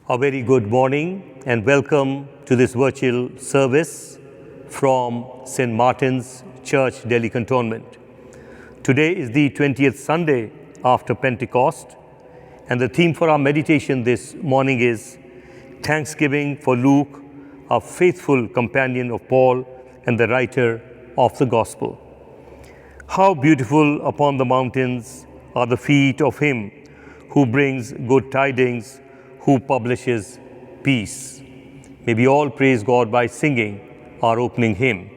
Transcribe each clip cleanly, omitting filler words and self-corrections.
A very good morning and welcome to this virtual service from St. Martin's Church, Delhi Cantonment. Today is the 20th Sunday after Pentecost, and the theme for our meditation this morning is Thanksgiving for Luke, a faithful companion of Paul and the writer of the Gospel. How beautiful upon the mountains are the feet of him who brings good tidings, who publishes peace. May we all praise God by singing our opening hymn.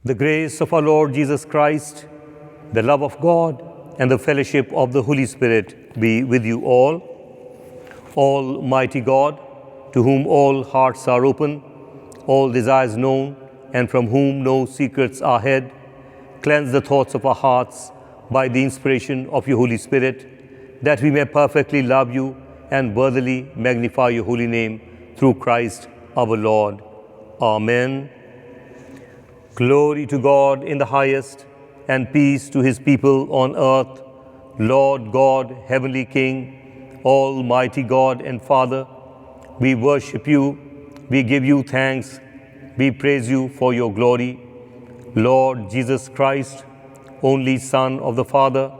The grace of our Lord Jesus Christ, the love of God, and the fellowship of the Holy Spirit be with you all. Almighty God, to whom all hearts are open, all desires known, and from whom no secrets are hid, cleanse the thoughts of our hearts by the inspiration of your Holy Spirit, that we may perfectly love you and worthily magnify your holy name through Christ our Lord. Amen. Glory to God in the highest, and peace to his people on earth. Lord God, heavenly King, almighty God and Father, we worship you, we give you thanks, we praise you for your glory. Lord Jesus Christ, only Son of the Father,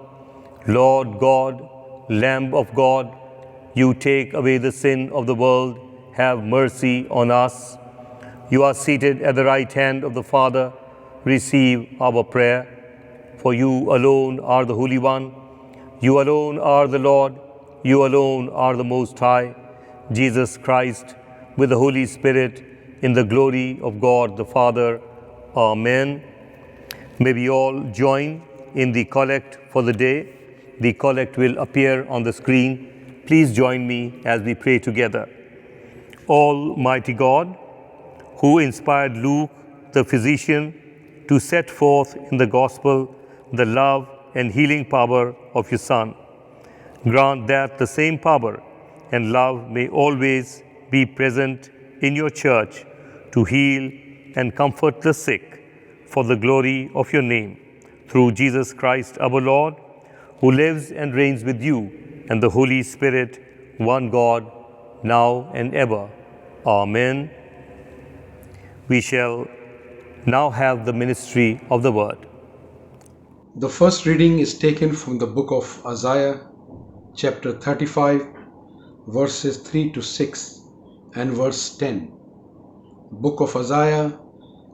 Lord God, Lamb of God, you take away the sin of the world, have mercy on us. You are seated at the right hand of the Father. Receive our prayer. For you alone are the Holy One. You alone are the Lord. You alone are the Most High. Jesus Christ, with the Holy Spirit, in the glory of God the Father. Amen. May we all join in the collect for the day. The collect will appear on the screen. Please join me as we pray together. Almighty God, who inspired Luke, the physician, to set forth in the gospel the love and healing power of your Son, grant that the same power and love may always be present in your church to heal and comfort the sick for the glory of your name. Through Jesus Christ our Lord, who lives and reigns with you and the Holy Spirit, one God, now and ever. Amen. We shall now have the ministry of the word. The first reading is taken from the book of Isaiah, chapter 35, verses 3 to 6 and verse 10. Book of Isaiah,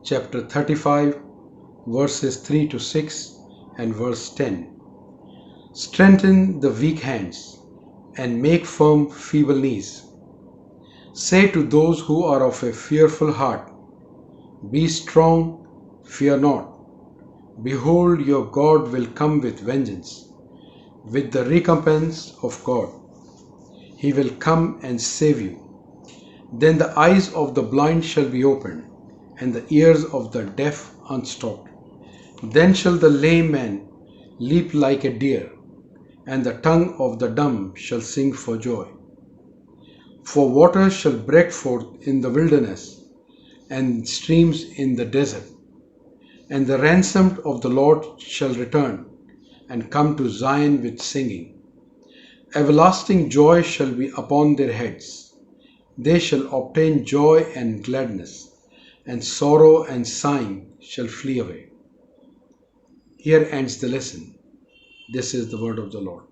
chapter 35, verses 3 to 6 and verse 10. Strengthen the weak hands and make firm feeble knees. Say to those who are of a fearful heart, be strong, fear not. Behold, your God will come with vengeance, with the recompense of God. He will come and save you. Then the eyes of the blind shall be opened, and the ears of the deaf unstopped. Then shall the lame man leap like a deer, and the tongue of the dumb shall sing for joy. For waters shall break forth in the wilderness, and streams in the desert. And the ransomed of the Lord shall return, and come to Zion with singing. Everlasting joy shall be upon their heads. They shall obtain joy and gladness, and sorrow and sighing shall flee away. Here ends the lesson. This is the word of the Lord.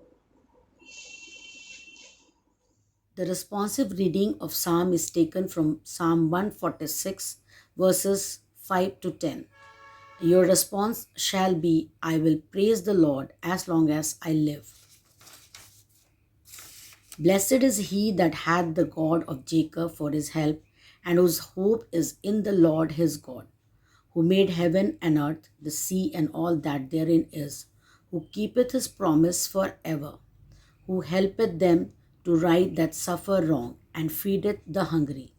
The responsive reading of Psalm is taken from Psalm 146, verses 5 to 10. Your response shall be, I will praise the Lord as long as I live. Blessed is he that hath the God of Jacob for his help, and whose hope is in the Lord his God, who made heaven and earth, the sea and all that therein is, who keepeth his promise for ever, who helpeth them to right that suffer wrong, and feedeth the hungry.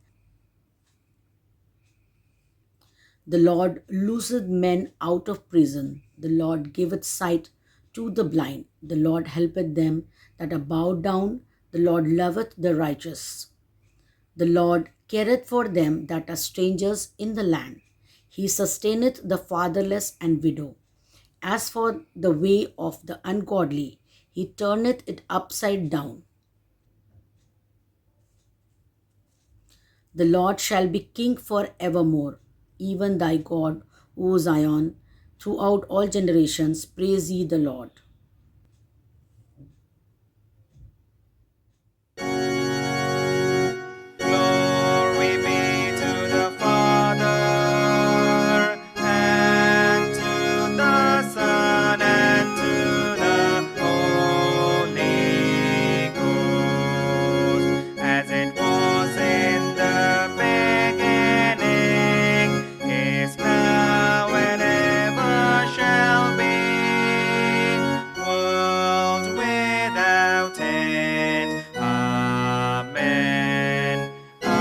The Lord looseth men out of prison. The Lord giveth sight to the blind. The Lord helpeth them that are bowed down. The Lord loveth the righteous. The Lord careth for them that are strangers in the land. He sustaineth the fatherless and widow. As for the way of the ungodly, he turneth it upside down. The Lord shall be king for evermore, even thy God, O Zion. Throughout all generations, praise ye the Lord. Glory be to the Father, and to the Son, and to the Holy Ghost, as it was in the beginning, is now, and ever shall be, world without end. Amen. Amen.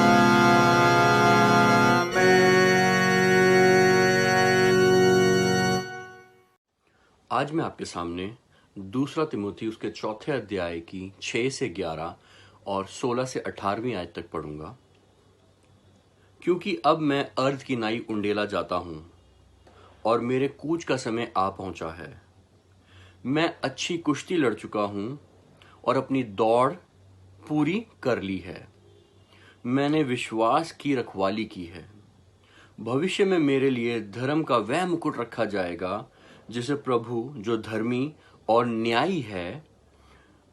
आज मैं आपके सामने दूसरा तिमोथी उसके चौथे अध्याय की 6 से 11 और 16 से 18वीं आयत तक पढ़ूंगा। क्योंकि अब मैं अर्ध की नाई उंडेला जाता हूं और मेरे कूच का समय आ पहुंचा है। मैं अच्छी कुश्ती लड़ चुका हूं और अपनी दौड़ पूरी कर ली है। मैंने विश्वास की रखवाली की है। भविष्य में मेरे लिए धर्म का वह मुकुट रखा जाएगा जिसे प्रभु, जो धर्मी और न्यायी है,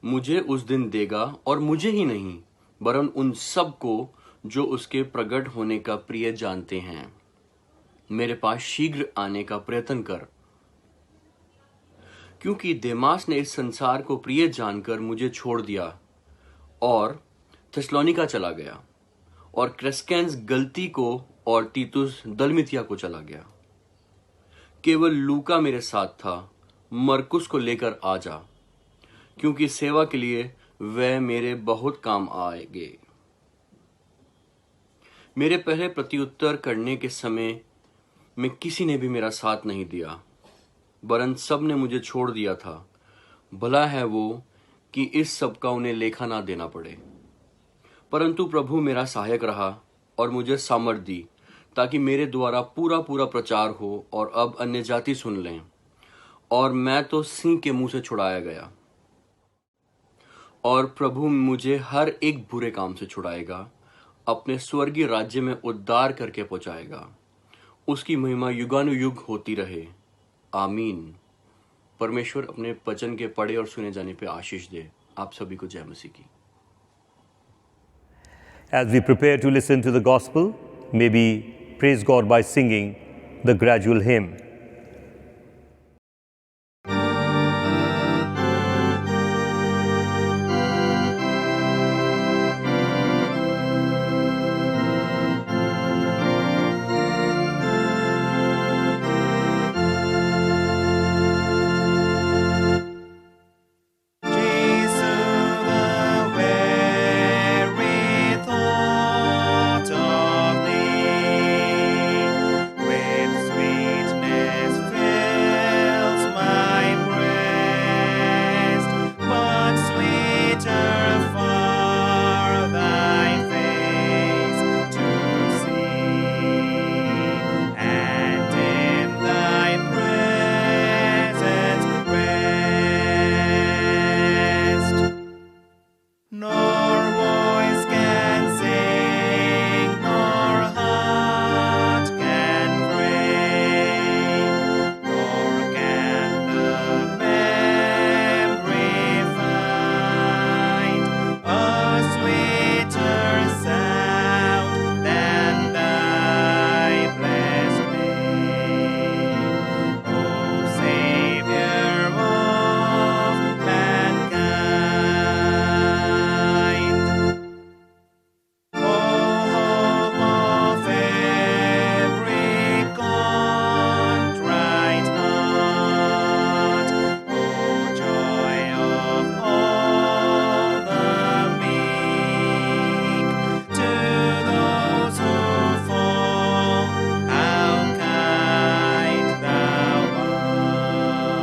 मुझे उस दिन देगा, और मुझे ही नहीं वरन उन सब को जो उसके प्रकट होने का प्रिय जानते हैं। मेरे पास शीघ्र आने का प्रयत्न कर, क्योंकि देमास ने इस संसार को प्रिय जानकर मुझे छोड़ दिया और थिस्सलुनीका चला गया, और क्रेस्केंस गलती को और तीतुस दलमतिया को चला गया। केवल लूका मेरे साथ था। मरकुस को लेकर आ जा, क्योंकि सेवा के लिए वह मेरे बहुत काम आएंगे। मेरे पहले प्रत्युत्तर करने के समय में किसी ने भी मेरा साथ नहीं दिया, वरन सब ने मुझे छोड़ दिया था। भला है वो कि इस सब का उन्हें लेखा ना देना पड़े। परंतु प्रभु मेरा सहायक रहा और मुझे सामर्थ दी, ताकि मेरे द्वारा पूरा प्रचार हो और अब अन्य जाति सुन लें। और मैं तो सिंह के मुंह से छुड़ाया गया। और प्रभु मुझे हर एक बुरे काम से छुड़ाएगा, अपने स्वर्गीय राज्य में उद्धार करके पहुंचाएगा। उसकी महिमा युगानुयुग होती रहे। आमीन। परमेश्वर अपने वचन के पढ़े और सुने जाने पे आशीष दे। आप सभी को जय मसीह की। As we prepare to listen to the gospel, may we praise God by singing the gradual hymn. Jesus, the very thought of thee with sweetness fills my breast, but sweeter far thy face to see, and in thy presence rest. Nor voice can sing, nor heart can frame, nor can the memory find a sweeter sound than thy blessed name, O Savior of mankind. O home of every contrite heart, O joy of all the meek, to those who fall, how kind thou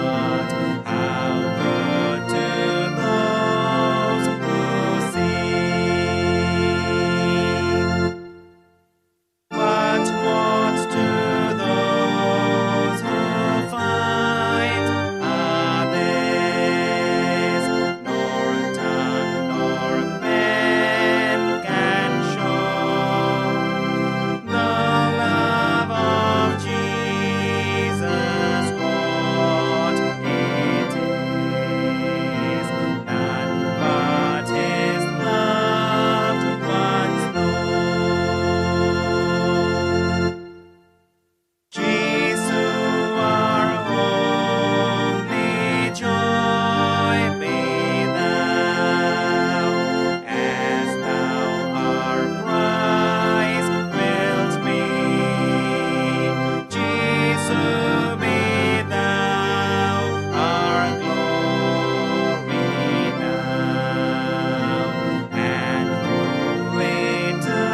art, how good to those who seek. But what to those who find are these? Nor tongue nor pen can show the love of Jesus, what it is. None but his loved ones know. Jesus, our only joy, be thou, as thou our prize wilt be. Jesus, be thou our glory now, and through eternity.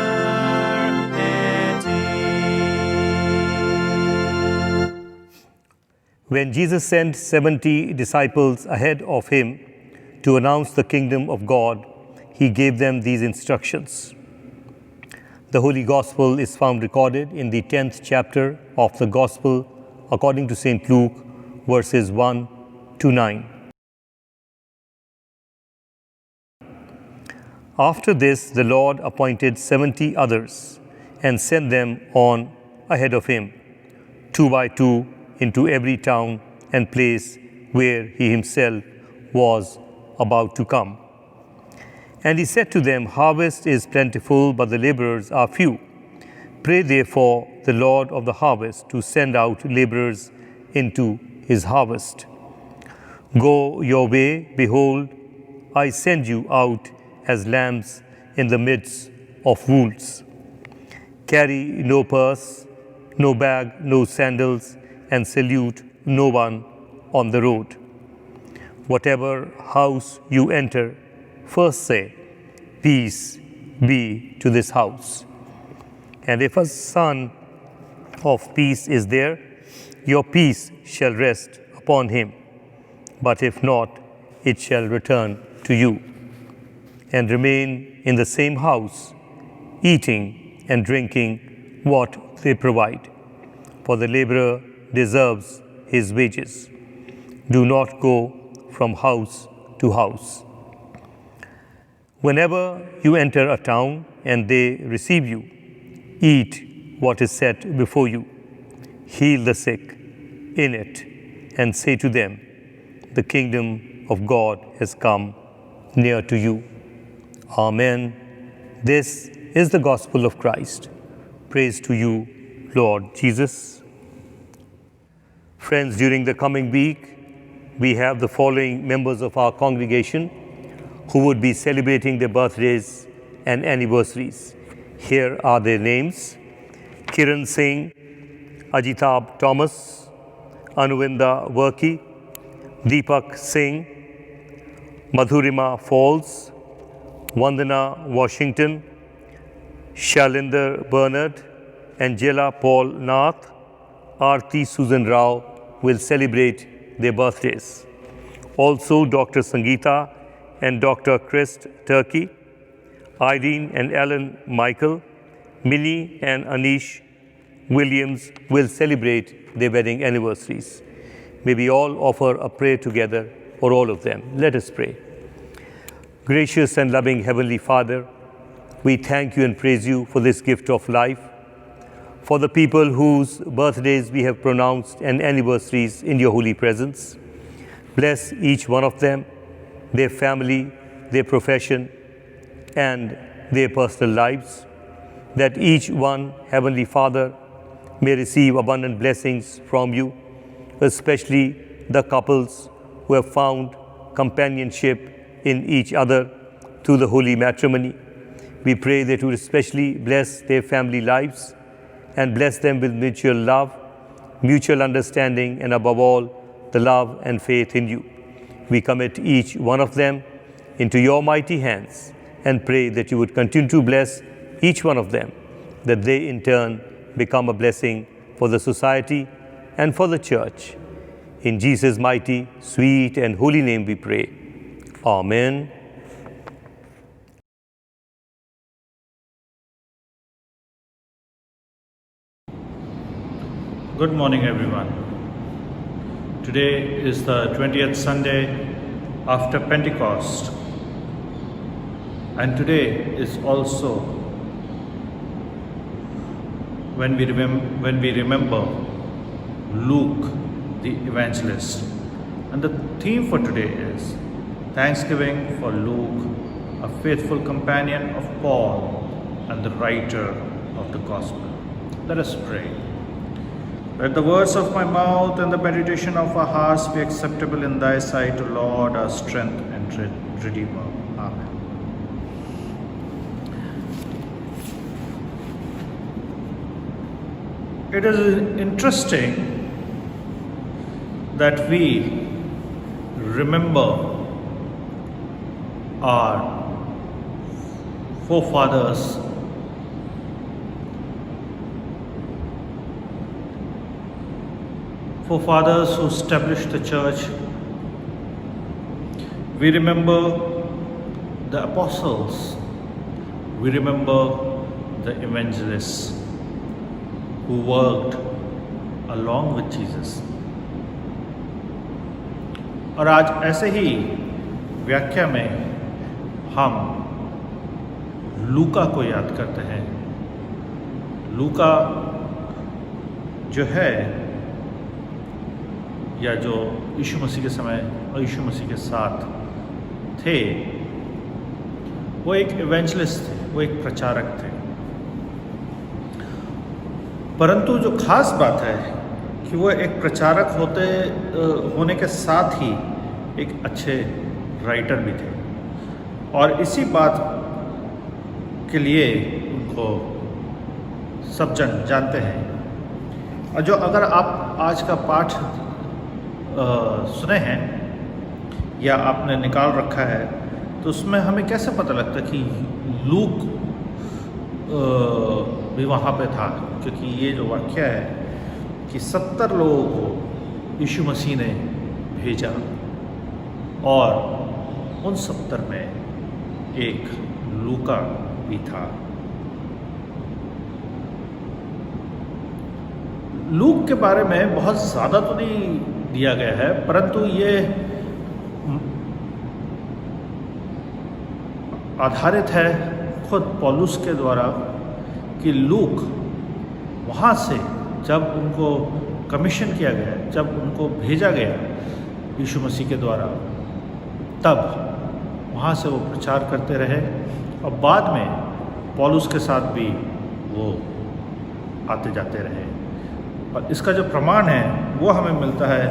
When Jesus sent 70 disciples ahead of him to announce the kingdom of God, he gave them these instructions. The Holy Gospel is found recorded in the 10th chapter of the Gospel according to St. Luke, verses 1 to 9. After this, the Lord appointed 70 others and sent them on ahead of him, 2 by 2, into every town and place where he himself was about to come. And he said to them, "Harvest is plentiful, but the laborers are few. Pray therefore the Lord of the harvest to send out laborers into his harvest. Go your way, behold, I send you out as lambs in the midst of wolves. Carry no purse, no bag, no sandals, and salute no one on the road. Whatever house you enter, first say, 'Peace be to this house.' And if a son of peace is there, your peace shall rest upon him. But if not, it shall return to you. And remain in the same house, eating and drinking what they provide, for the laborer deserves his wages. Do not go from house to house. Whenever you enter a town and they receive you, eat what is set before you. Heal the sick in it and say to them, the kingdom of God has come near to you. Amen. This is the gospel of Christ. Praise to you, Lord Jesus. Friends, during the coming week, we have the following members of our congregation who would be celebrating their birthdays and anniversaries. Here are their names: Kiran Singh, Ajitab Thomas, Anuvinda Worki, Deepak Singh, Madhurima Falls, Vandana Washington, Shalinder Bernard, Angela Paul Nath, Aarti Susan Rao will celebrate their birthdays. Also, Dr. Sangeeta and Dr. Chris Turkey, Irene and Alan Michael, Minnie and Anish Williams will celebrate their wedding anniversaries. May we all offer a prayer together for all of them. Let us pray. Gracious and loving Heavenly Father, we thank you and praise you for this gift of life, for the people whose birthdays we have pronounced and anniversaries in your holy presence. Bless each one of them, their family, their profession, and their personal lives, that each one, Heavenly Father, may receive abundant blessings from you, especially the couples who have found companionship in each other through the holy matrimony. We pray that you especially bless their family lives and bless them with mutual love, mutual understanding, and above all, the love and faith in you. We commit each one of them into your mighty hands and pray that you would continue to bless each one of them, that they in turn become a blessing for the society and for the church. In Jesus' mighty, sweet, and holy name we pray. Amen. Good morning, everyone. Today is the 20th Sunday after Pentecost, and today is also when we remember Luke the evangelist. And the theme for today is Thanksgiving for Luke, a faithful companion of Paul and the writer of the Gospel. Let us pray. Let the words of my mouth and the meditation of our hearts be acceptable in thy sight, O Lord, our strength and Redeemer. Amen. It is interesting that we remember our forefathers who established the church. We remember the apostles. We remember the evangelists who worked along with Jesus. और आज ऐसे ही व्याख्या में हम लूका को याद करते हैं। लूका जो है, या जो यीशु मसीह के समय और यीशु मसीह के साथ थे, वो एक इवेंजलिस्ट थे, वो एक प्रचारक थे। परंतु जो खास बात है कि वो एक प्रचारक होने के साथ ही एक अच्छे राइटर भी थे, और इसी बात के लिए उनको सब जन जानते हैं। और जो अगर आप आज का पाठ सुने हैं या आपने निकाल रखा है, तो उसमें हमें कैसे पता लगता कि लूक भी वहाँ पे था, क्योंकि ये जो वाक्य है कि 70 लोगों को यीशु मसीह ने भेजा और उन 70 में एक लूका भी था। लूक के बारे में बहुत ज़्यादा तो नहीं दिया गया है, परंतु ये आधारित है खुद पौलुस के द्वारा कि लूक वहाँ से जब उनको कमीशन किया गया, जब उनको भेजा गया यीशु मसीह के द्वारा, तब वहाँ से वो प्रचार करते रहे और बाद में पौलुस के साथ भी वो आते जाते रहे। और इसका जो प्रमाण है वो हमें मिलता है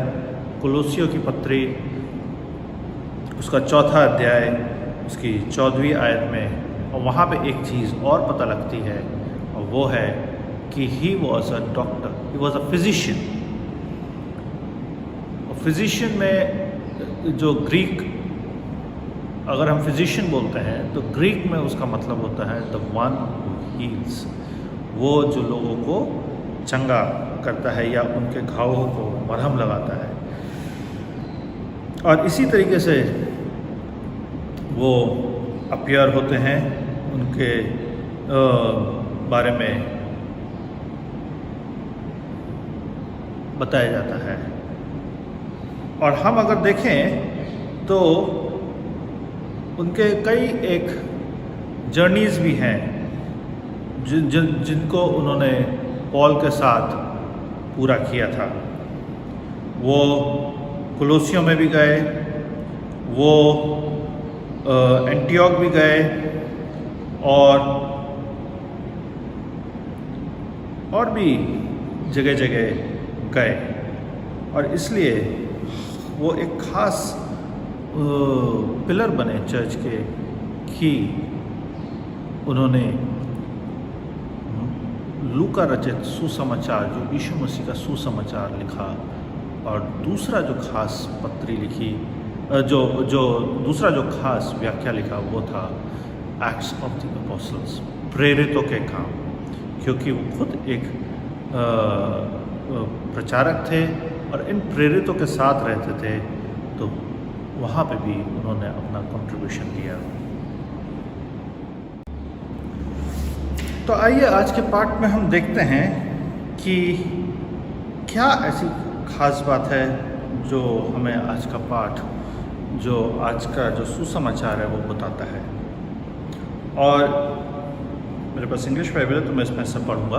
कुलोसियों की पत्री, उसका 4 अध्याय, उसकी 14वीं आयत में। और वहाँ पे एक चीज़ और पता लगती है, और वो है कि he was a doctor, he was a physician. और फिजिशियन में जो ग्रीक, अगर हम फिजिशियन बोलते हैं तो ग्रीक में उसका मतलब होता है द वन हू हील्स, वो जो लोगों को चंगा करता है या उनके घावों को मरहम लगाता है। और इसी तरीके से वो अपीयर होते हैं, उनके बारे में बताया जाता है। और हम अगर देखें तो उनके कई एक जर्नीज़ भी हैं जिनको उन्होंने पॉल के साथ पूरा किया था। वो कुलोसियों में भी गए, वो एंटियोक भी गए और भी जगह जगह गए। और इसलिए वो एक ख़ास पिलर बने चर्च के कि उन्होंने लूका रचित सुसमाचार, जो यीशु मसीह का सुसमाचार लिखा, और दूसरा जो खास पत्री लिखी, जो दूसरा जो खास व्याख्या लिखा वो था एक्ट्स ऑफ द अपोस्टल्स, प्रेरितों के काम, क्योंकि वो खुद एक प्रचारक थे और इन प्रेरितों के साथ रहते थे, तो वहाँ पे भी उन्होंने अपना कंट्रीब्यूशन दिया। तो आइए आज के पाठ में हम देखते हैं कि क्या ऐसी खास बात है जो हमें आज का पाठ, जो आज का जो सुसमाचार है वो बताता है। और मेरे पास इंग्लिश बाइबल है तो मैं इसमें से पढ़ूँगा।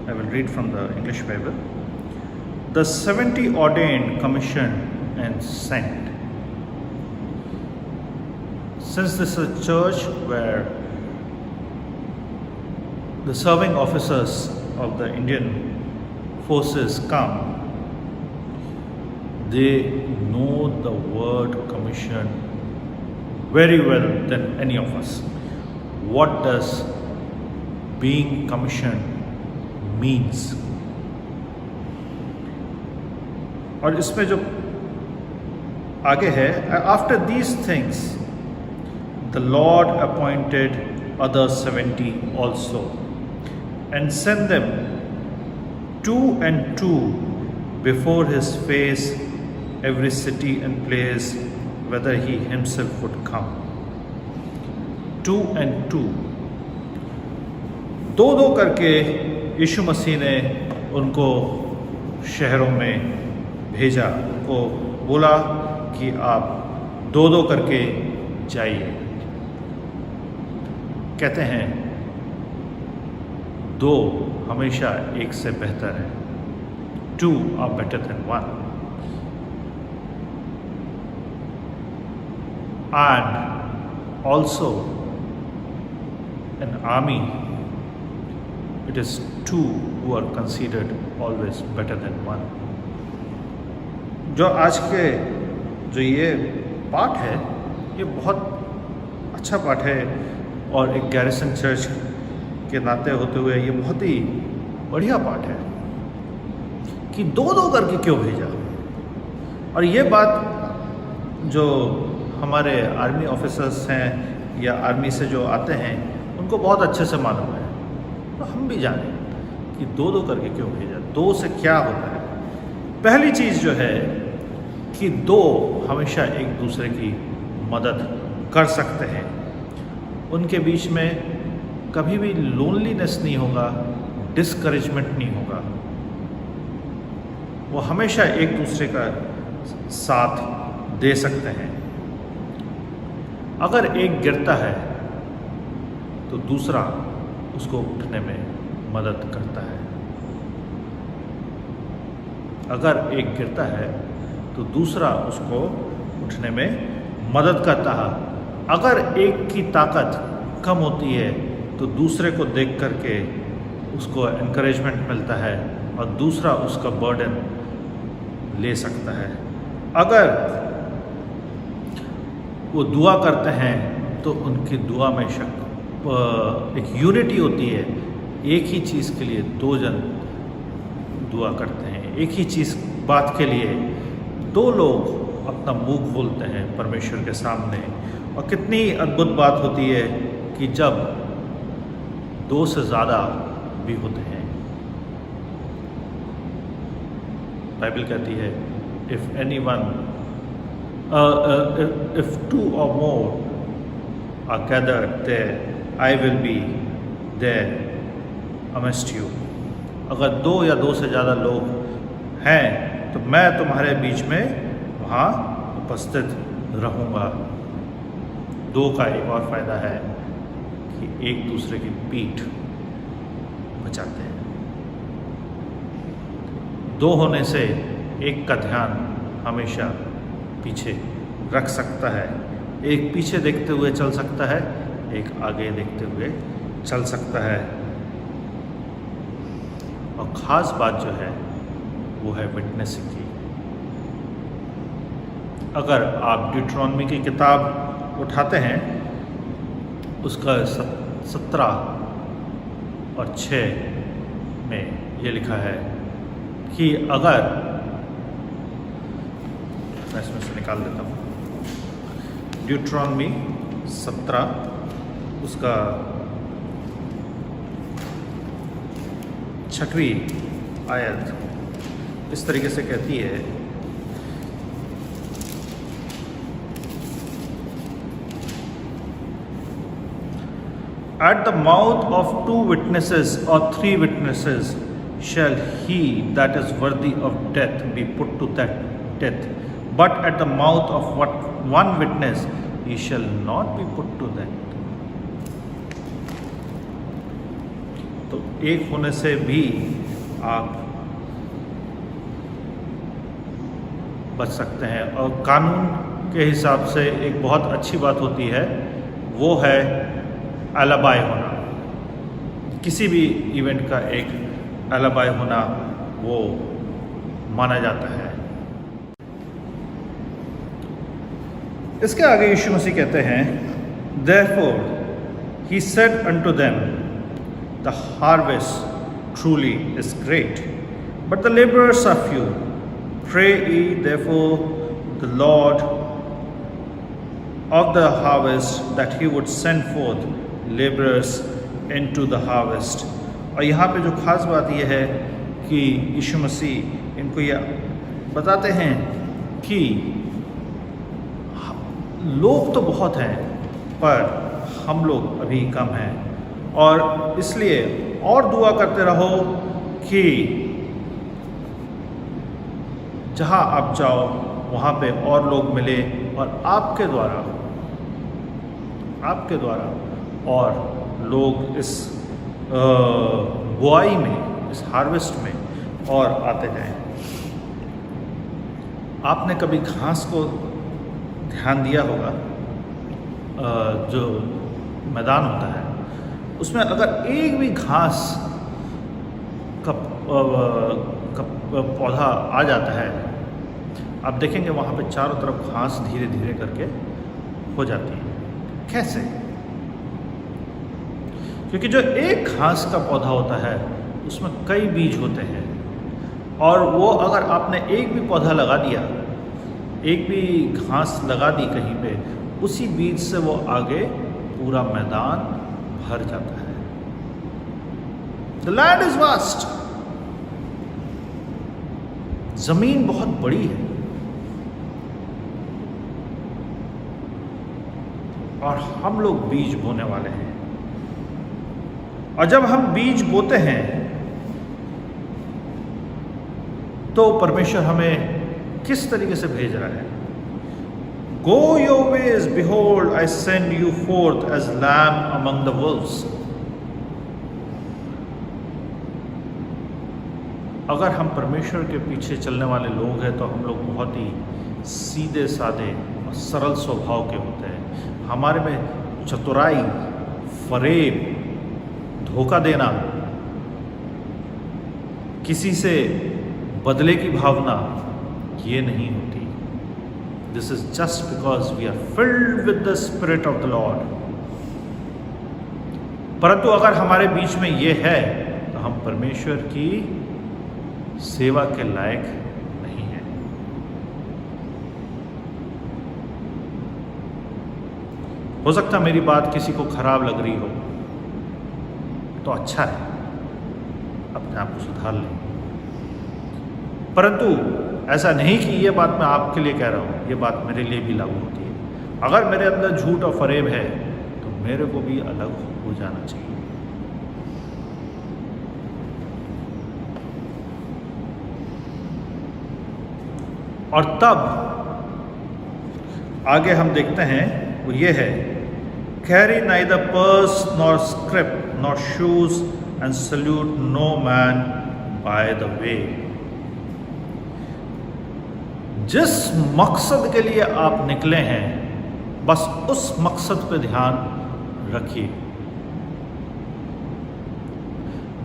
I will read from the English Bible. The 70 ordained, commissioned and sent. Since this is a church where the serving officers of the Indian forces come, they know the word commission very well than any of us. What does being commissioned means? और इसमें जो आगे है, after these things the Lord appointed other 70 also, and sent them 2 and 2 before his face, every city and place whether he himself would come. 2 and 2, 2 करके यीशु मसीह ने उनको शहरों में भेजा, उनको बोला कि आप 2 करके जाइए। कहते हैं 2 हमेशा एक से बेहतर है। 2 are better than 1. And also an army, it is 2 who are considered always better than 1. जो आज के जो ये पाठ है, ये बहुत अच्छा पाठ है, और एक गैरिसन चर्च के नाते होते हुए ये बहुत ही बढ़िया पाठ है कि 2 करके क्यों भेजा। और ये बात जो हमारे आर्मी ऑफिसर्स हैं या आर्मी से जो आते हैं उनको बहुत अच्छे से मालूम है, तो हम भी जानें कि 2 करके क्यों भेजा, 2 से क्या होता है। पहली चीज़ जो है कि 2 हमेशा एक दूसरे की मदद कर सकते हैं, उनके बीच में कभी भी लोनलीनेस नहीं होगा, डिस्करेजमेंट नहीं होगा, वो हमेशा एक दूसरे का साथ दे सकते हैं। अगर एक गिरता है तो दूसरा उसको उठने में मदद करता है। अगर एक गिरता है तो दूसरा उसको उठने में मदद करता है। अगर एक की ताकत कम होती है तो दूसरे को देख करके उसको एनकरेजमेंट मिलता है और दूसरा उसका बर्डन ले सकता है। अगर वो दुआ करते हैं तो उनकी दुआ में एक यूनिटी होती है। एक ही चीज़ के लिए दो जन दुआ करते हैं, एक ही बात के लिए दो लोग अपना मुंह खोलते हैं परमेश्वर के सामने। और कितनी अद्भुत बात होती है कि जब दो से ज़्यादा भी होते हैं। बाइबल कहती है if anyone if 2 or more are gathered there, I will be there amongst you. अगर 2 या 2 से ज़्यादा लोग हैं तो मैं तुम्हारे बीच में वहाँ उपस्थित रहूँगा। 2 का एक और फ़ायदा है कि एक दूसरे की पीठ बचाते हैं। 2 होने से एक का ध्यान हमेशा पीछे रख सकता है। एक पीछे देखते हुए चल सकता है, एक आगे देखते हुए चल सकता है। और ख़ास बात जो है वो है विटनेसिंग की। अगर आप ड्यूटरॉनमी की किताब उठाते हैं, उसका 17 और 6 में ये लिखा है कि अगर मैं इसमें से निकाल देता हूँ, ड्यूटरॉनमी 17 उसका 6वीं आयत इस तरीके से कहती है, At the mouth of 2 witnesses or 3 witnesses shall he that is worthy of death be put to death. But at the mouth of one witness he shall not be put to death. तो एक होने से भी आप बच सकते हैं। और कानून के हिसाब से एक बहुत अच्छी बात होती है, वो है अलाबाई होना। किसी भी इवेंट का एक अलाबाई होना वो माना जाता है। इसके आगे यीशु मसीह कहते हैं, Therefore he said unto them, The harvest truly is great, but the laborers are few. Pray ye therefore the Lord of the harvest that he would send forth laborers into the harvest. और यहाँ पे जो ख़ास बात यह है कि यीशु मसीह इनको यह बताते हैं कि लोग तो बहुत हैं पर हम लोग अभी कम हैं, और इसलिए और दुआ करते रहो कि जहाँ आप जाओ वहाँ पे और लोग मिले और आपके द्वारा और लोग इस बुआई में, इस हार्वेस्ट में और आते जाएं। आपने कभी घास को ध्यान दिया होगा, जो मैदान होता है उसमें अगर एक भी घास का पौधा आ जाता है, आप देखेंगे वहाँ पे चारों तरफ घास धीरे धीरे करके हो जाती है। कैसे? क्योंकि जो एक घास का पौधा होता है उसमें कई बीज होते हैं, और वो अगर आपने एक भी पौधा लगा दिया, एक भी घास लगा दी कहीं पे, उसी बीज से वो आगे पूरा मैदान भर जाता है। The land is vast. जमीन बहुत बड़ी है और हम लोग बीज बोने वाले हैं। और जब हम बीज बोते हैं तो परमेश्वर हमें किस तरीके से भेज रहा है। Go your ways, behold, I send you forth as lamb among the wolves. अगर हम परमेश्वर के पीछे चलने वाले लोग हैं तो हम लोग बहुत ही सीधे साधे और सरल स्वभाव के होते हैं। हमारे में चतुराई, फरेब, धोखा देना, किसी से बदले की भावना ये नहीं होती। This is just because we are filled with the spirit of the lord. परंतु अगर हमारे बीच में ये है तो हम परमेश्वर की सेवा के लायक नहीं है। हो सकता है मेरी बात किसी को खराब लग रही हो, तो अच्छा है, अपने आप को सुधार लें। परंतु ऐसा नहीं कि ये बात मैं आपके लिए कह रहा हूँ, ये बात मेरे लिए भी लागू होती है। अगर मेरे अंदर झूठ और फरेब है तो मेरे को भी अलग हो जाना चाहिए। और तब आगे हम देखते हैं वो ये है, carry neither purse nor script nor shoes and salute no man by the way. जिस मकसद के लिए आप निकले हैं बस उस मकसद पे ध्यान रखिए।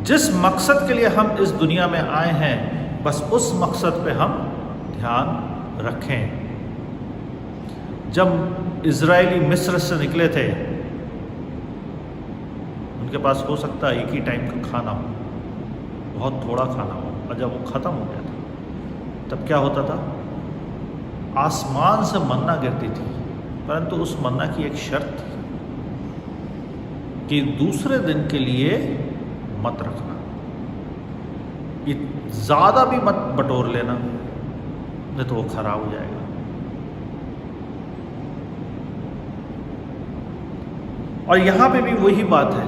जिस मकसद के लिए हम इस दुनिया में आए हैं बस उस मकसद पे हम ध्यान रखें। जब इजरायली मिस्र से निकले थे, उनके पास हो सकता है एक ही टाइम का खाना हो, बहुत थोड़ा खाना हो, और जब वो ख़त्म हो गया था तब क्या होता था, आसमान से मन्ना गिरती थी। परंतु उस मन्ना की एक शर्त थी कि दूसरे दिन के लिए मत रखना, ये ज़्यादा भी मत बटोर लेना, नहीं तो वो खराब हो जाएगा। और यहाँ पे भी वही बात है,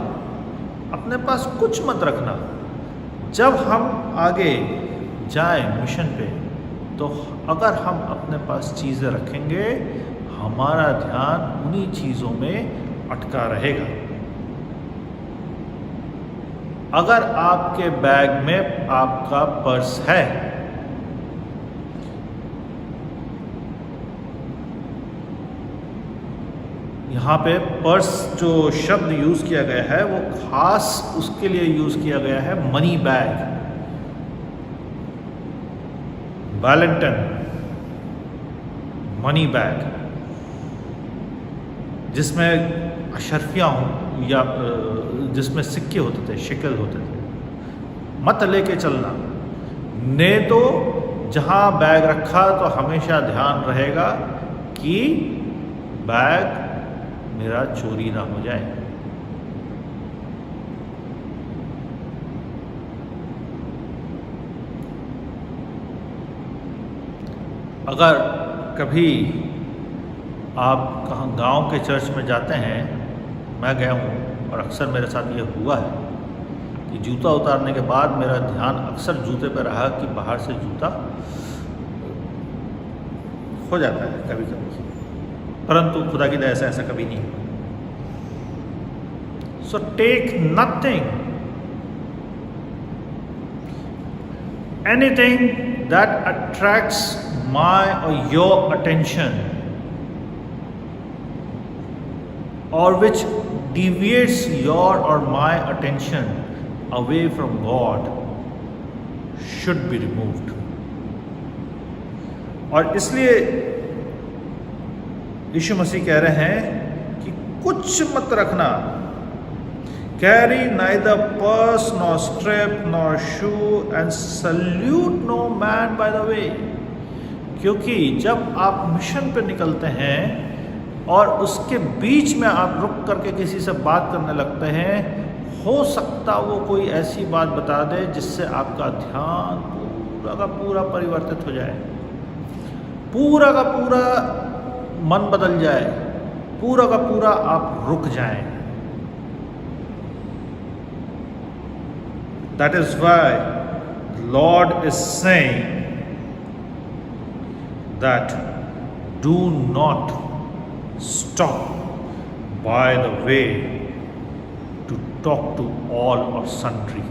अपने पास कुछ मत रखना। जब हम आगे जाएं मिशन पे तो अगर हम अपने पास चीज़ें रखेंगे हमारा ध्यान उन्हीं चीज़ों में अटका रहेगा। अगर आपके बैग में आपका पर्स है, यहाँ पे पर्स जो शब्द यूज़ किया गया है वो खास उसके लिए यूज़ किया गया है, मनी बैग, वैलेंटन मनी बैग, जिसमें अशर्फियाँ हों या जिसमें सिक्के होते थे, शिकल होते थे, मत लेके चलना। ने तो जहाँ बैग रखा तो हमेशा ध्यान रहेगा कि बैग मेरा चोरी ना हो जाए। अगर कभी आप कहाँ गांव के चर्च में जाते हैं, मैं गया हूँ और अक्सर मेरे साथ ये हुआ है कि जूता उतारने के बाद मेरा ध्यान अक्सर जूते पर रहा कि बाहर से जूता हो जाता है कभी कभी, परंतु खुदा की दया से ऐसा कभी नहीं हुआ। So take nothing, anything that attracts my or your attention or which deviates your or my attention away from God should be removed. और इसलिए यीशु मसीह कह रहे हैं कि कुछ मत रखना, carry neither purse nor strap nor shoe and salute no man by the way। क्योंकि जब आप मिशन पे निकलते हैं और उसके बीच में आप रुक करके किसी से बात करने लगते हैं, हो सकता वो कोई ऐसी बात बता दे जिससे आपका ध्यान पूरा का पूरा परिवर्तित हो जाए, पूरा का पूरा मन बदल जाए, पूरा का पूरा आप रुक जाएं। That is why the Lord is saying that do not stop by the way to talk to all or sundry.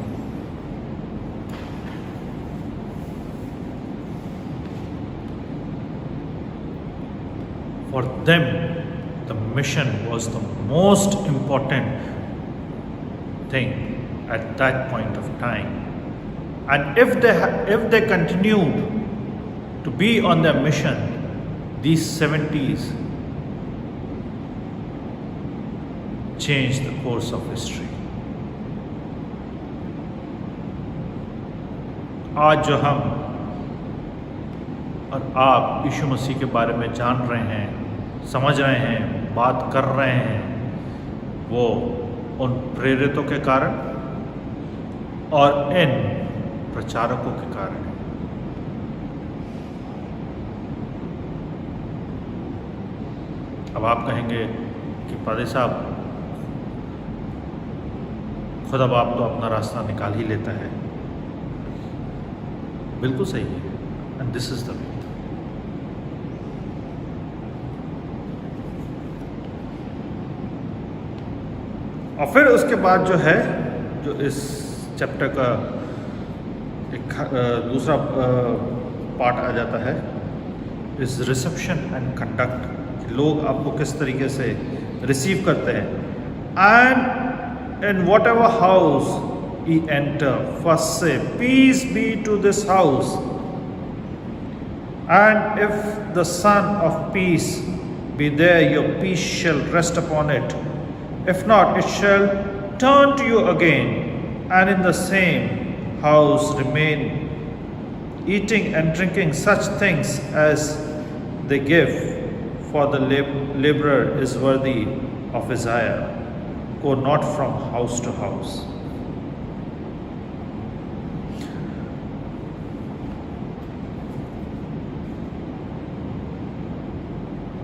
For them, the mission was the most important thing at that point of time. And if they continued to be on their mission, these 70s changed the course of history. आज जो हम और आप यीशु मसीह के बारे में जान रहे हैं, समझ रहे हैं, बात कर रहे हैं, वो उन प्रेरितों के कारण और इन प्रचारकों के कारण है। अब आप कहेंगे कि पादरी साहब, खुदा बाप तो अपना रास्ता निकाल ही लेता है। बिल्कुल सही है, and this is the way. और फिर उसके बाद जो है, जो इस चैप्टर का एक दूसरा पार्ट आ जाता है, इस रिसेप्शन एंड कंडक्ट, लोग आपको किस तरीके से रिसीव करते हैं। And in what ever house ye enter, first say, peace be to this house. And if the Son of Peace be there, your peace shall rest upon it. If not, it shall turn to you again, and in the same house remain, eating and drinking such things as they give, for the laborer is worthy of his hire. Go not from house to house.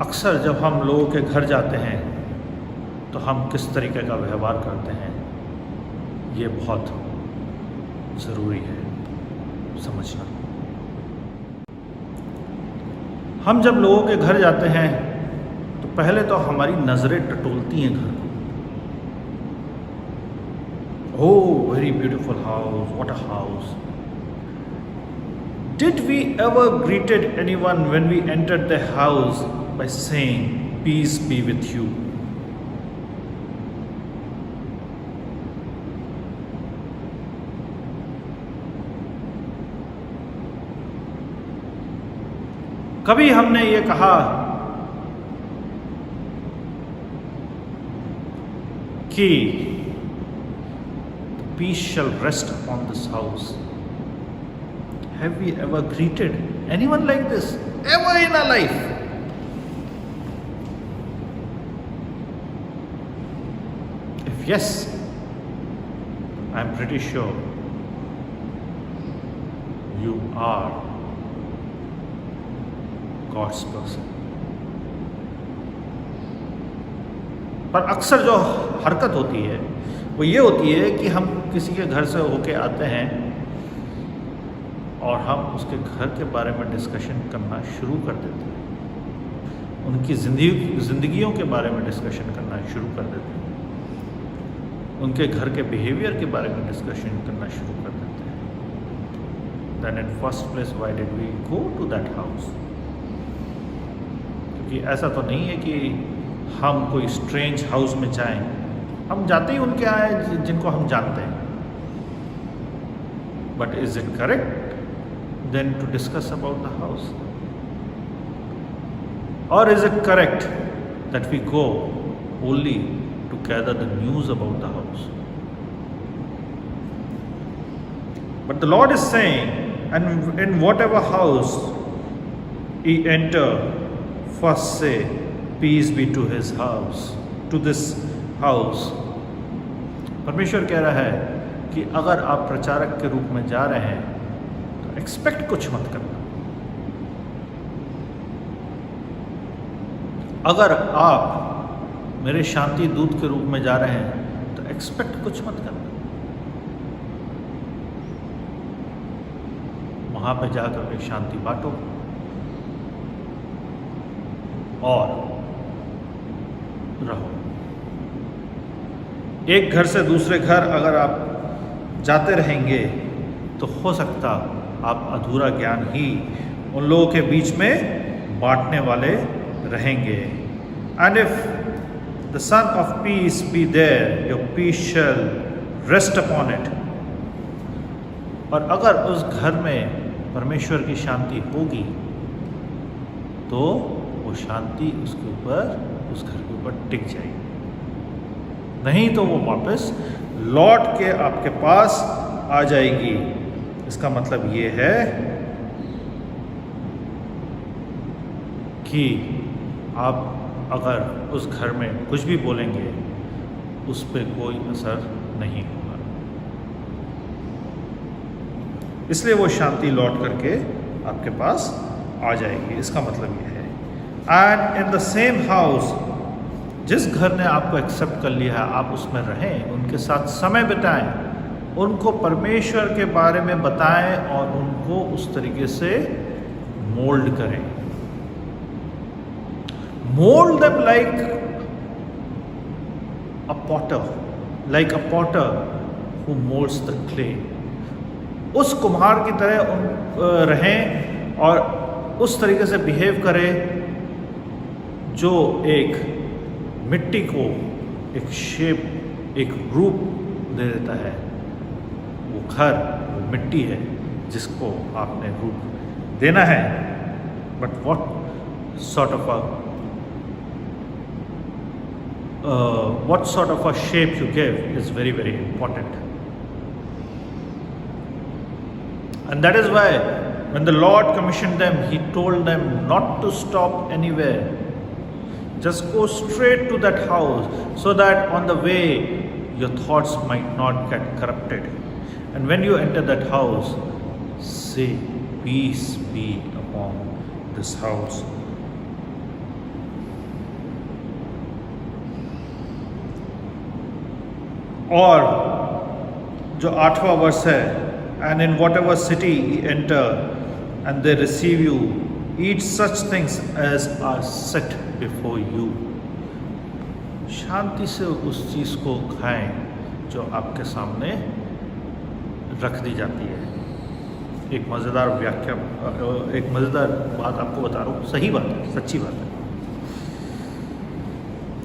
अक्सर जब हम लोगों के घर जाते हैं तो हम किस तरीके का व्यवहार करते हैं, ये बहुत ज़रूरी है समझना। हम जब लोगों के घर जाते हैं तो पहले तो हमारी नज़रें टटोलती हैं घर को। Oh, very beautiful house, what a house. Did we ever greeted anyone when we entered the house by saying, peace be with you? कभी हमने ये कहा कि peace shall rest upon this house? Have we ever greeted anyone like this ever in our life? If yes, I'm pretty sure you are God's person. पर अक्सर जो हरकत होती है वो ये होती है कि हम किसी के घर से होके आते हैं और हम उसके घर के बारे में डिस्कशन करना शुरू कर देते हैं, उनकी ज़िंदगियों के बारे में डिस्कशन करना शुरू कर देते हैं, उनके घर के बिहेवियर के बारे में डिस्कशन करना शुरू कर देते हैं। Then in first place why did we go to that house? क्योंकि ऐसा तो नहीं है कि हम कोई स्ट्रेंज हाउस में जाएं, हम जाते ही उनके आए जिनको हम जानते हैं। But is it correct then to discuss about the house? Or is it correct that we go only to gather the news about the house? But the Lord is saying, and in whatever house ye enter, first say, peace be to his house, to this house. परमेश्वर कह रहा है कि अगर आप प्रचारक के रूप में जा रहे हैं एक्सपेक्ट कुछ मत करना। अगर आप मेरे शांति दूत के रूप में जा रहे हैं तो एक्सपेक्ट कुछ मत करना। वहां पे जाकर के शांति बांटो, और रहो। एक घर से दूसरे घर अगर आप जाते रहेंगे तो हो सकता आप अधूरा ज्ञान ही उन लोगों के बीच में बांटने वाले रहेंगे। And if the son of peace be there, your peace shall rest upon it. और अगर उस घर में परमेश्वर की शांति होगी तो वो शांति उसके ऊपर, उस घर के ऊपर टिक जाएगी। नहीं तो वो वापस लौट के आपके पास आ जाएगी। इसका मतलब ये है कि आप अगर उस घर में कुछ भी बोलेंगे उस पर कोई असर नहीं होगा। इसलिए वो शांति लौट करके आपके पास आ जाएगी। इसका मतलब ये है। And in the same house, जिस घर ने आपको एक्सेप्ट कर लिया है, आप उसमें रहें, उनके साथ समय बिताएं, उनको परमेश्वर के बारे में बताएं और उनको उस तरीके से मोल्ड करें। Mould them like a Potter who moulds the clay. उस कुम्हार की तरह रहें और उस तरीके से बिहेव करें जो एक मिट्टी को एक शेप, एक रूप दे देता है। वो घर, वो मिट्टी है जिसको आपने रूप देना है। But what sort of a shape you give is very, very important. And that is why when the Lord commissioned them, He told them not to stop anywhere. Just go straight to that house so that on the way your thoughts might not get corrupted. And when you enter that house, say, peace be upon this house. और जो 8वां वर्ष है, and in whatever city ye enter and they receive you, eat such things as are set before you. शांति से उस चीज़ को खाएं जो आपके सामने रख दी जाती है। एक मज़ेदार व्याख्या, एक मज़ेदार बात आपको बता रहा हूँ, सही बात है, सच्ची बात है।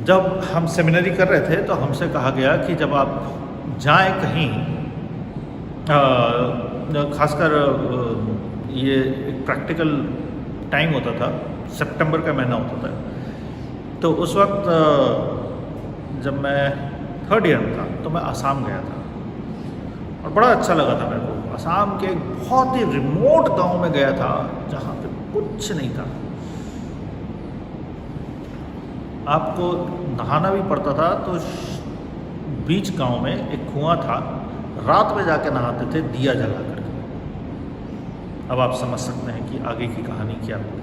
जब हम सेमिनरी कर रहे थे तो हमसे कहा गया कि जब आप जाएं कहीं, खासकर ये एक प्रैक्टिकल टाइम होता था, सितंबर का महीना होता था, तो उस वक्त जब मैं 3rd ईयर में था तो मैं आसाम गया था और बड़ा अच्छा लगा था मेरे को। आसाम के एक बहुत ही रिमोट गांव में गया था जहाँ पे कुछ नहीं था। आपको नहाना भी पड़ता था, तो बीच गांव में एक कुआं था, रात में जाके नहाते थे दिया जला करके। अब आप समझ सकते हैं कि आगे की कहानी क्या होगी।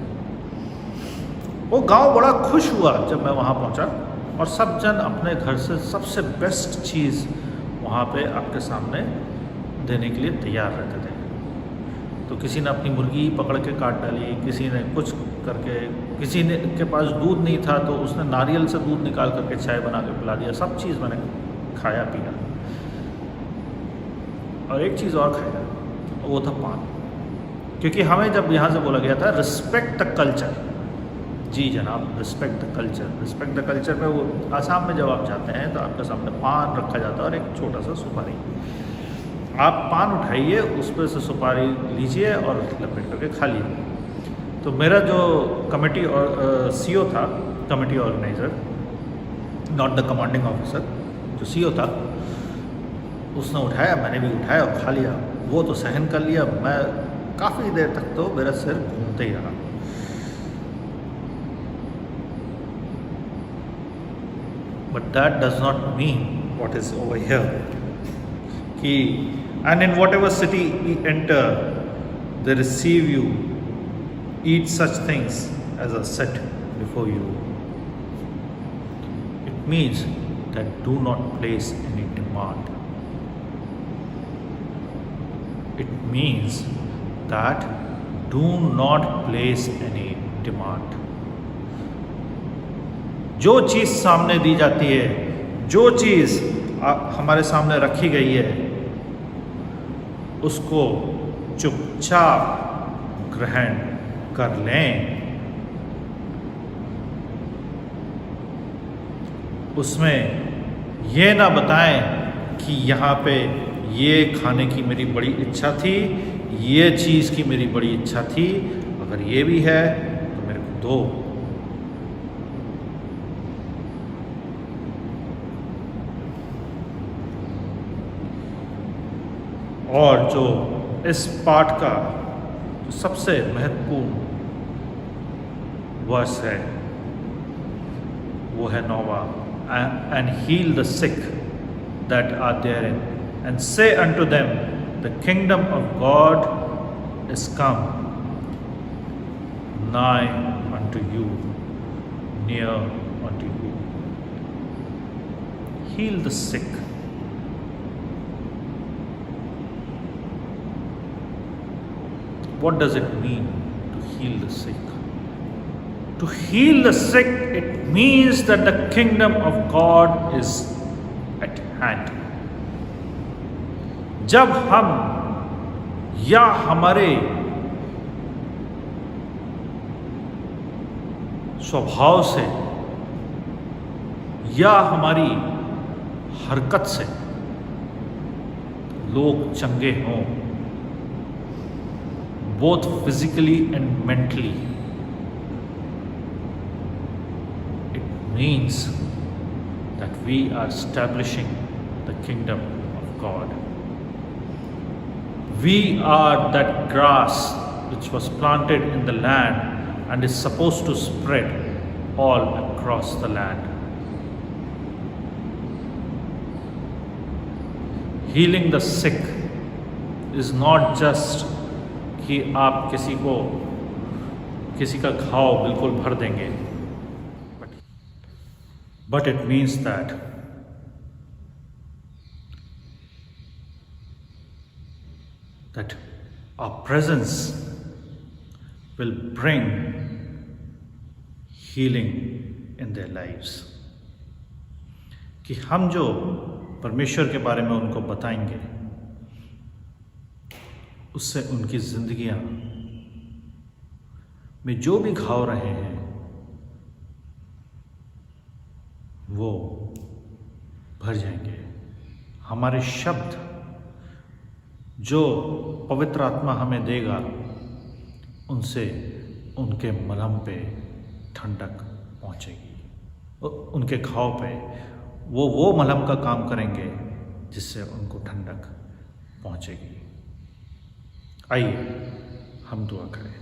वो गांव बड़ा खुश हुआ जब मैं वहाँ पहुँचा और सब जन अपने घर से सबसे बेस्ट चीज़ वहाँ पे आपके सामने देने के लिए तैयार रहते थे। तो किसी ने अपनी मुर्गी पकड़ के काट डाली, किसी ने कुछ करके, किसी ने के पास दूध नहीं था तो उसने नारियल से दूध निकाल करके चाय बना के पिला दिया। सब चीज़ मैंने खाया पिया और एक चीज़ और खाया, वो था पान। क्योंकि हमें जब यहाँ से बोला गया था रिस्पेक्ट द कल्चर, जी जनाब, respect the culture. Respect the culture में वो आसाम में जब आप जाते हैं तो आपके सामने पान रखा जाता है और एक छोटा सा सुपारी। आप पान उठाइए, उस पर से सुपारी लीजिए और लपेट करके खा लीजिए। तो मेरा जो कमेटी और सीओ था, committee organiser, not the commanding officer, जो सीओ था, उसने उठाया, मैंने भी उठाया और खा लिया। वो तो सहन कर लिया, मैं काफ़ी देर तक तो मेरा सिर घूमते ही रहा। But that does not mean what is over here. Ki, and in whatever city ye enter, they receive you. Eat such things as are set before you. It means that do not place any demand. It means that do not place any demand. जो चीज़ सामने दी जाती है, जो चीज़ हमारे सामने रखी गई है, उसको चुपचाप ग्रहण कर लें। उसमें ये ना बताएं कि यहाँ पे ये खाने की मेरी बड़ी इच्छा थी, ये चीज़ की मेरी बड़ी इच्छा थी, अगर ये भी है तो मेरे को दो। और जो इस पाठ का जो सबसे महत्वपूर्ण वर्स है वो है 9वां, and heal the sick that are therein and say unto them the kingdom of God is come nigh unto you, near unto you. Heal the sick. What does it mean to heal the sick? To heal the sick, it means that the kingdom of God is at hand. जब हम या हमारे स्वभाव से या हमारी हरकत से लोग चंगे हों, both physically and mentally, it means that we are establishing the kingdom of God. We are that grass which was planted in the land and is supposed to spread all across the land. Healing the sick is not just कि आप किसी का घाव बिल्कुल भर देंगे, but it means that our presence will bring healing in their lives. कि हम जो परमेश्वर के बारे में उनको बताएंगे, उससे उनकी जिंदगियां में जो भी घाव रहे हैं वो भर जाएंगे। हमारे शब्द जो पवित्र आत्मा हमें देगा, उनसे उनके मलहम पे ठंडक पहुंचेगी, उनके घाव पे वो मलहम का काम करेंगे जिससे उनको ठंडक पहुंचेगी। आइए हम दुआ करें।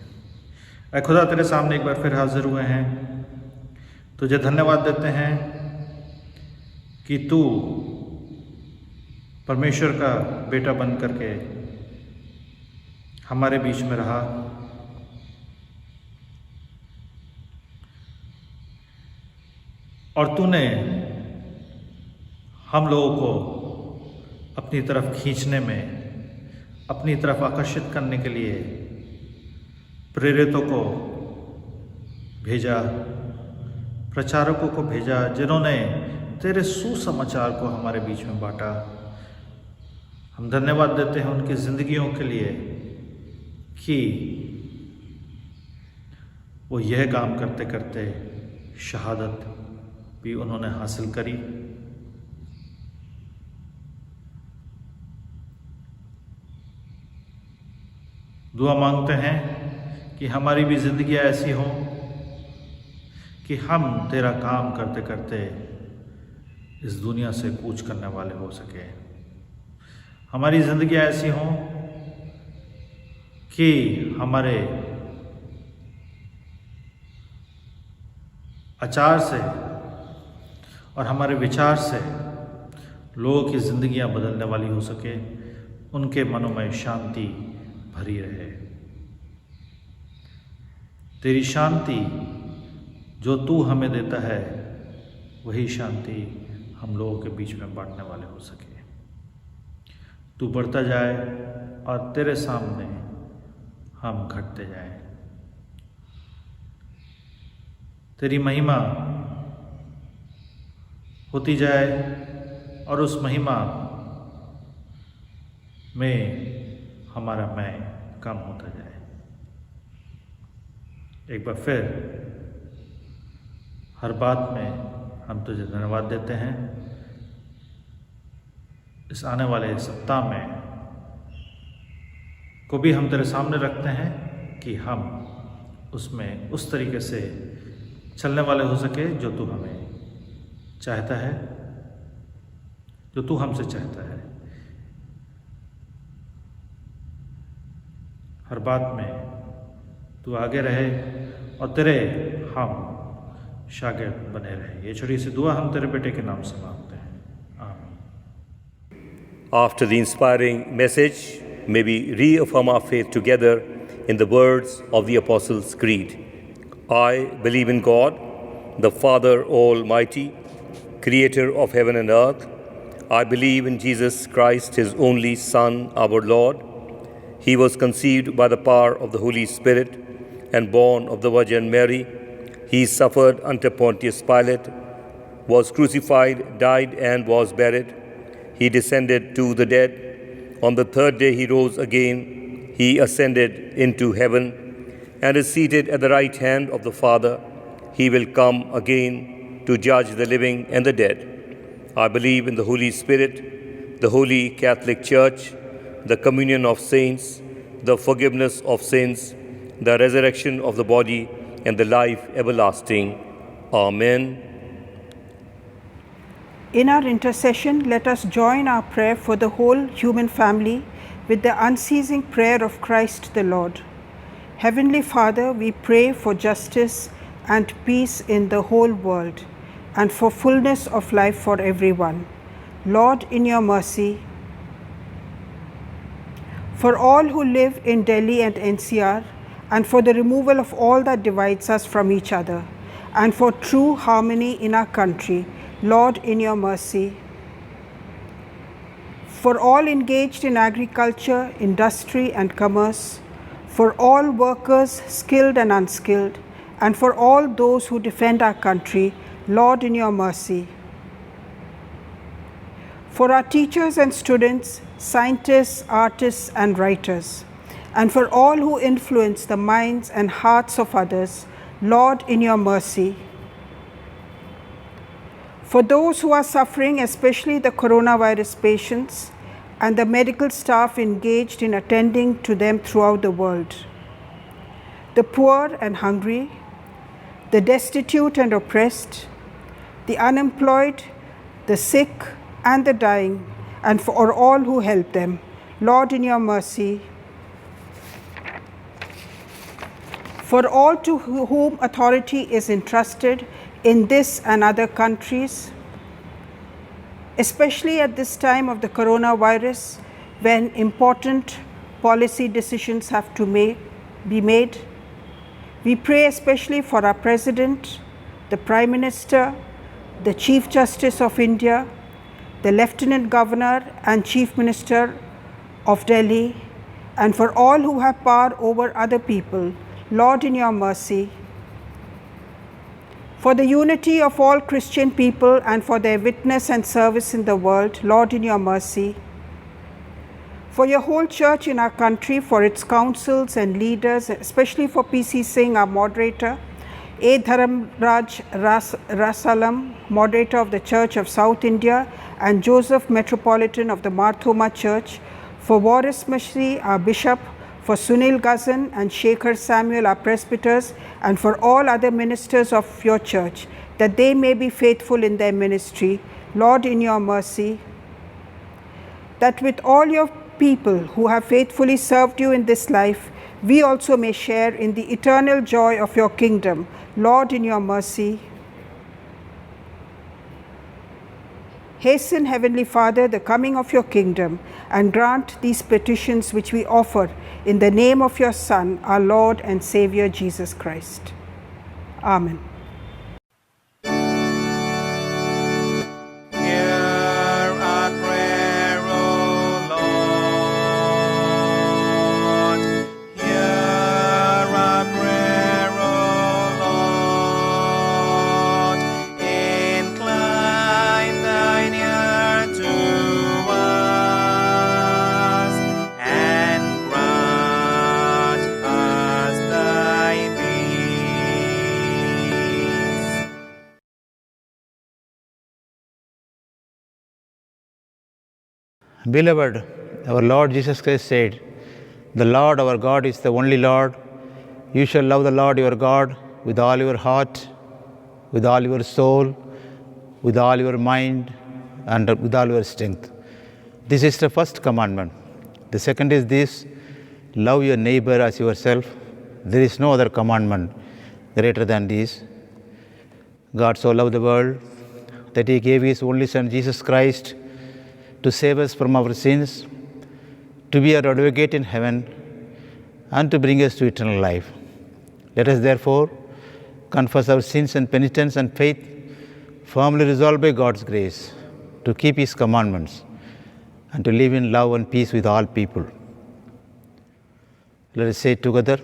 ऐ खुदा, तेरे सामने एक बार फिर हाजिर हुए हैं, तुझे धन्यवाद देते हैं कि तू परमेश्वर का बेटा बन करके हमारे बीच में रहा, और तूने हम लोगों को अपनी तरफ खींचने में, अपनी तरफ आकर्षित करने के लिए प्रेरितों को भेजा, प्रचारकों को भेजा, जिन्होंने तेरे सुसमाचार को हमारे बीच में बांटा। हम धन्यवाद देते हैं उनकी ज़िंदगियों के लिए कि वो यह काम करते करते शहादत भी उन्होंने हासिल करी। दुआ मांगते हैं कि हमारी भी ज़िंदगियाँ ऐसी हों कि हम तेरा काम करते करते इस दुनिया से कूच करने वाले हो सके। हमारी ज़िंदगियाँ ऐसी हों कि हमारे आचार से और हमारे विचार से लोगों की ज़िंदगियाँ बदलने वाली हो सके, उनके मनों में शांति भरी रहे। तेरी शांति जो तू हमें देता है, वही शांति हम लोगों के बीच में बांटने वाले हो सके। तू बढ़ता जाए और तेरे सामने हम घटते जाएं। तेरी महिमा होती जाए और उस महिमा में हमारा मैं कम होता जाए। एक बार फिर हर बात में हम तुझे धन्यवाद देते हैं। इस आने वाले सप्ताह में को भी हम तेरे सामने रखते हैं कि हम उसमें उस तरीके से चलने वाले हो सके जो तू हमें चाहता है, जो तू हमसे चाहता है। हर बात में तू आगे रहे और तेरे हम शागिर्द बने रहे। ये छोटी सी दुआ हम तेरे बेटे के नाम से मांगते हैं, आमीन। After the inspiring message, may we reaffirm our faith together in the words of the Apostles' Creed. I believe in God, the Father Almighty, creator of heaven and earth. I believe in Jesus Christ, his only Son, our Lord. He was conceived by the power of the Holy Spirit and born of the Virgin Mary. He suffered under Pontius Pilate, was crucified, died, and was buried. He descended to the dead. On the third day he rose again. He ascended into heaven and is seated at the right hand of the Father. He will come again to judge the living and the dead. I believe in the Holy Spirit, the Holy Catholic Church, the communion of saints, the forgiveness of sins, the resurrection of the body, and the life everlasting. Amen. In our intercession, let us join our prayer for the whole human family with the unceasing prayer of Christ the Lord. Heavenly Father, we pray for justice and peace in the whole world and for fullness of life for everyone. Lord, in your mercy, for all who live in Delhi and NCR, and for the removal of all that divides us from each other, and for true harmony in our country, Lord, in your mercy. For all engaged in agriculture, industry, and commerce, for all workers, skilled and unskilled, and for all those who defend our country, Lord, in your mercy. For our teachers and students, scientists, artists, and writers, and for all who influence the minds and hearts of others, Lord, in your mercy. For those who are suffering, especially the coronavirus patients and the medical staff engaged in attending to them throughout the world, the poor and hungry, the destitute and oppressed, the unemployed, the sick and the dying, and for all who help them, Lord, in your mercy. For all to whom authority is entrusted in this and other countries, especially at this time of the coronavirus, when important policy decisions have to be made, we pray especially for our President, the Prime Minister, the Chief Justice of India, the Lieutenant Governor and Chief Minister of Delhi, and for all who have power over other people, Lord, in your mercy. For the unity of all Christian people and for their witness and service in the world, Lord, in your mercy. For your whole church in our country, for its councils and leaders, especially for P.C. Singh, our moderator, A. Dharamraj Rasalam, moderator of the Church of South India, and Joseph Metropolitan of the Marthoma Church, for Waris Mashri, our bishop, for Sunil Ghazan and Shekhar Samuel, our presbyters, and for all other ministers of your church, that they may be faithful in their ministry, Lord, in your mercy. That with all your people who have faithfully served you in this life, we also may share in the eternal joy of your kingdom, Lord, in your mercy. Hasten, Heavenly Father, the coming of your kingdom, and grant these petitions which we offer in the name of your Son, our Lord and Savior, Jesus Christ. Amen. Hear our prayer, O Lord. Hear our prayer, O Lord. Incline Beloved, our Lord Jesus Christ said, "The Lord our God is the only Lord. You shall love the Lord your God with all your heart, with all your soul, with all your mind, and with all your strength." This is the first commandment. The second is this: love your neighbor as yourself. There is no other commandment greater than this. God so loved the world that He gave His only Son, Jesus Christ, to save us from our sins, to be our advocate in heaven, and to bring us to eternal life. Let us therefore confess our sins and penitence and faith, firmly resolved by God's grace to keep His commandments and to live in love and peace with all people. Let us say together: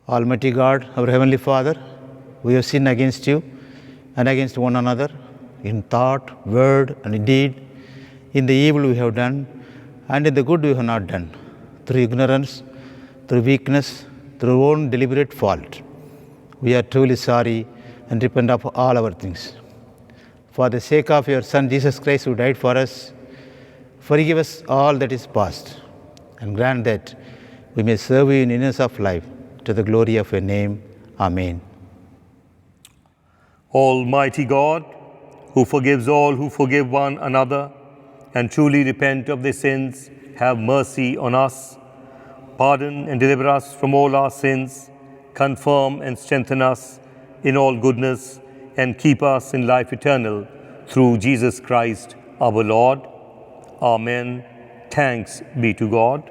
Almighty God, our Heavenly Father, we have sinned against you and against one another in thought, word, and deed, in the evil we have done and in the good we have not done, through ignorance, through weakness, through our own deliberate fault. We are truly sorry and repent of all our things. For the sake of your Son, Jesus Christ, who died for us, forgive us all that is past, and grant that we may serve you in newness of life, to the glory of your name. Amen. Almighty God, who forgives all who forgive one another and truly repent of their sins, have mercy on us. Pardon and deliver us from all our sins, confirm and strengthen us in all goodness, and keep us in life eternal, through Jesus Christ our Lord. Amen. Thanks be to God.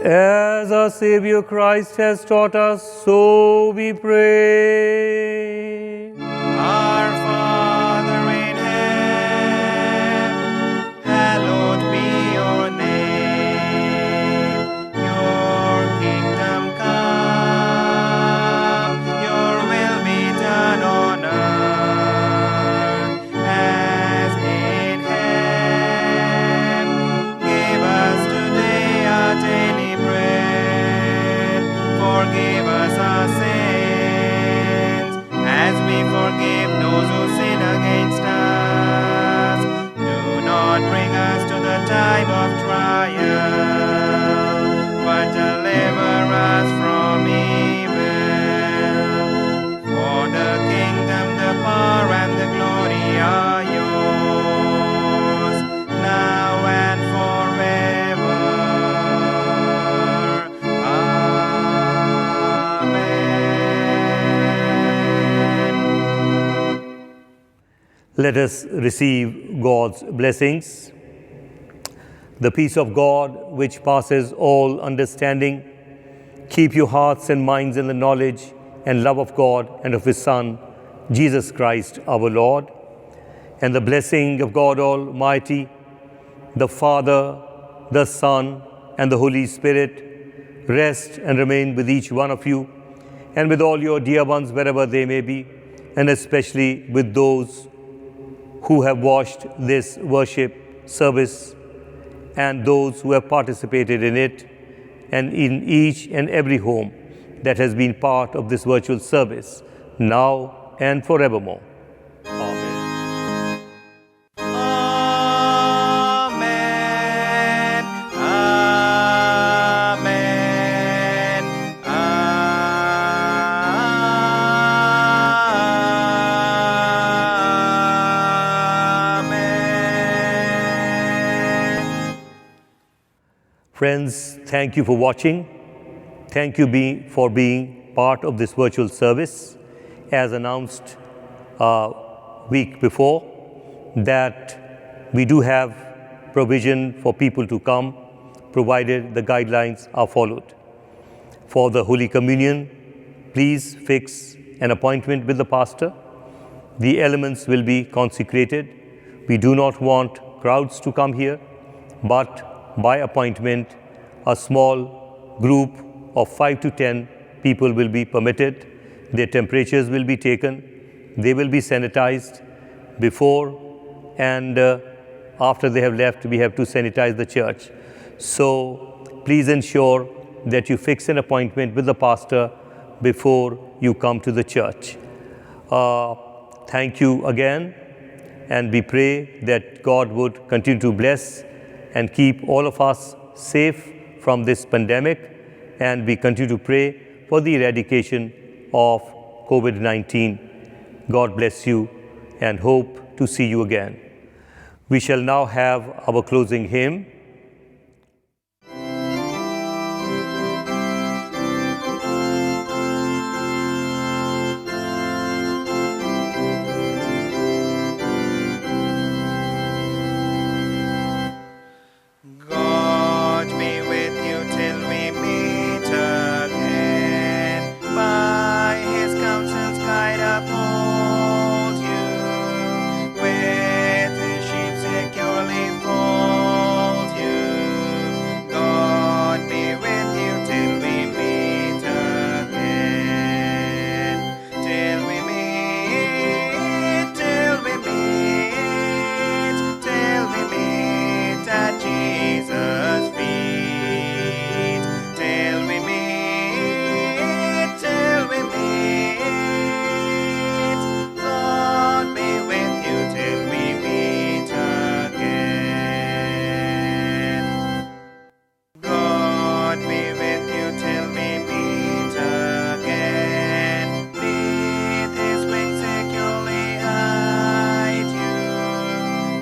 As our Savior Christ has taught us, so we pray. Our Father in heaven, hallowed be your name. Your kingdom come, your will be done on earth as in heaven. Give us today our daily bread. Forgive us our sins, as we forgive those who sin against us. Do not bring us to the time of trial, but deliver us from evil. For the kingdom, the power, and the glory are yours, now and forever. Let us receive God's blessings. The peace of God, which passes all understanding, keep your hearts and minds in the knowledge and love of God and of His Son, Jesus Christ our Lord. And the blessing of God Almighty, the Father, the Son, and the Holy Spirit rest and remain with each one of you and with all your dear ones wherever they may be, and especially with those who have watched this worship service and those who have participated in it, and in each and every home that has been part of this virtual service, now and forevermore. Amen. Amen. Amen. Amen. Friends, thank you for watching. Thank you for being part of this virtual service. As announced a week before, that we do have provision for people to come, provided the guidelines are followed. For the Holy Communion, please fix an appointment with the pastor. The elements will be consecrated. We do not want crowds to come here, but by appointment, a small group of 5 to 10 people will be permitted. Their temperatures will be taken. They will be sanitized before and after they have left. We have to sanitize the church. So please ensure that you fix an appointment with the pastor before you come to the church. Thank you again, and we pray that God would continue to bless and keep all of us safe from this pandemic, and we continue to pray for the eradication of COVID-19. God bless you and hope to see you again. We shall now have our closing hymn. God be with you till we meet again. By his counsels guide uphold you. With his sheep securely fold you. God be with you till we meet again. Till we meet, till we meet, till we meet at Jesus' feet. Till we meet, till we meet. God be with you till we meet again. God be with you till we meet again. Beneath his wings securely hide you.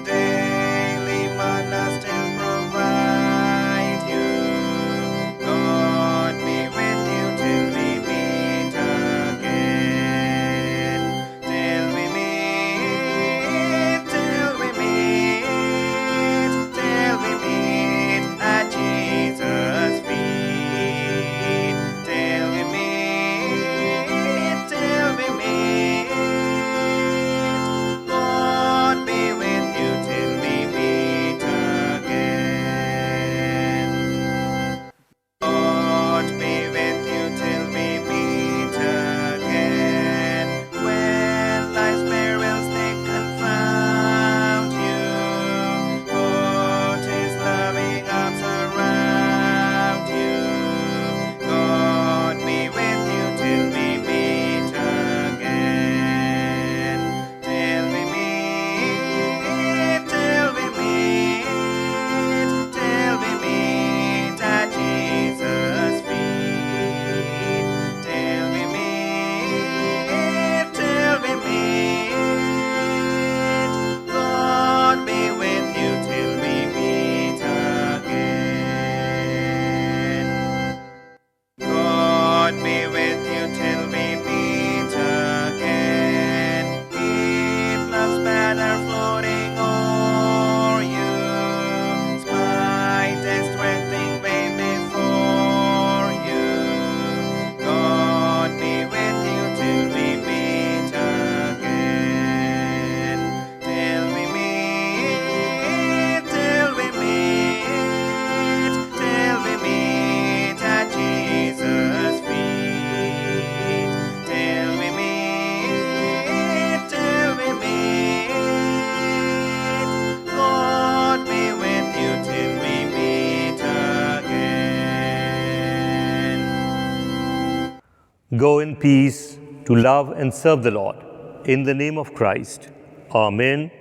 Daily manna still provide you. God be with you till we meet again. Till we meet, till we meet, till we meet at Jesus' feet. Till we meet, till we meet. God be with you till we meet again. God be with you till we meet again. When life's perils they confound you, put his loving arms around you. God be with you till we meet again. Till we meet, till we meet, till we meet at Jesus' feet. Till we meet, till we meet. God be with you till we meet again. God be with you till we meet again. Keep love's banner floating o'er you. Smite and strengthening way before you. God be with you till we meet again. Till we meet, till we meet, till we meet at Jesus' feet. Till we meet, till we meet. God be with you till we meet again. Go in peace to love and serve the Lord. In the name of Christ. Amen.